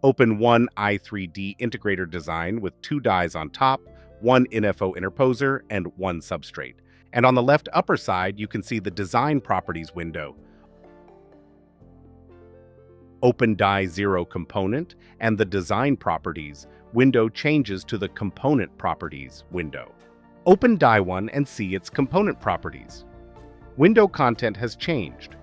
Open one i3D integrator design with 2 dies on top, one NFO interposer, and one substrate. And on the left upper side, you can see the Design Properties window. Open Die 0 component, and the Design Properties window changes to the Component Properties window. Open Die 1 and see its component properties. Window content has changed.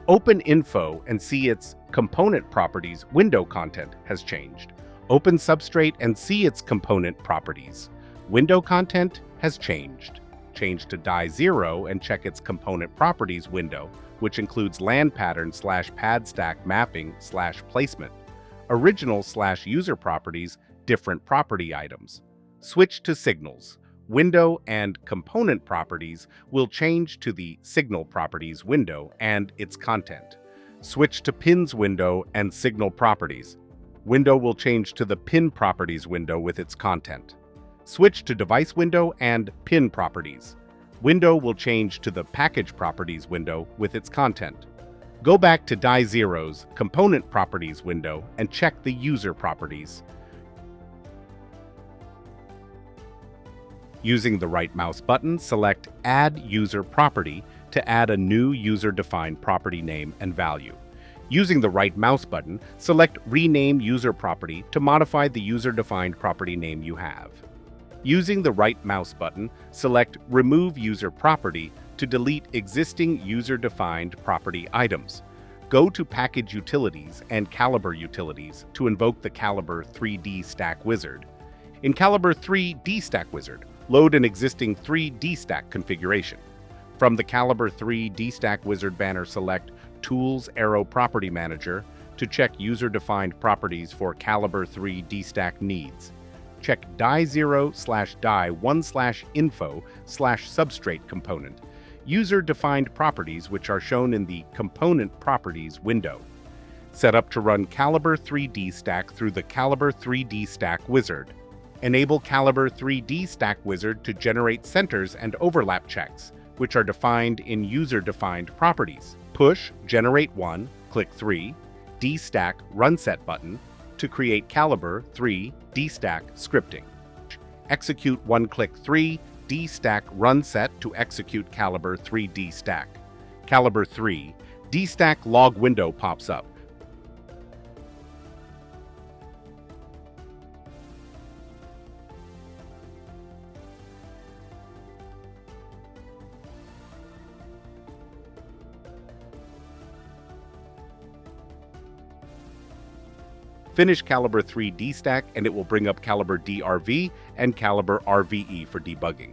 Open Info and see its component properties window content has changed. Open Substrate and see its component properties. Window content has changed. Change to Die 0 and check its component properties window, which includes land pattern / pad stack mapping / placement, original / user properties, different property items. Switch to Signals. Window and component properties will change to the Signal Properties window and its content. Switch to Pins window and Signal Properties. Window will change to the Pin Properties window with its content. Switch to Device window and Pin Properties. Window will change to the Package Properties window with its content. Go back to Die 0's Component Properties window and check the User Properties. Using the right mouse button, select Add User Property to add a new user-defined property name and value. Using the right mouse button, select Rename User Property to modify the user-defined property name you have. Using the right mouse button, select Remove User Property to delete existing user-defined property items. Go to Package Utilities and Calibre Utilities to invoke the Calibre 3D Stack Wizard. In Calibre 3D Stack Wizard, load an existing 3D Stack configuration. From the Calibre 3D Stack Wizard banner, select Tools Arrow Property Manager to check user-defined properties for Calibre 3D Stack needs. Check Die 0 / Die 1 / Info / Substrate component, user-defined properties which are shown in the Component Properties window. Set up to run Calibre 3D Stack through the Calibre 3D Stack Wizard. Enable Calibre 3D Stack Wizard to generate centers and overlap checks, which are defined in user-defined properties. Push Generate 1, click 3, D-Stack Run Set button to create Calibre 3D Stack scripting. Execute 1, click 3, D-Stack Run Set to execute Calibre 3D Stack. Calibre 3D Stack log window pops up. Finish Calibre 3D Stack and it will bring up Calibre DRV and Calibre RVE for debugging.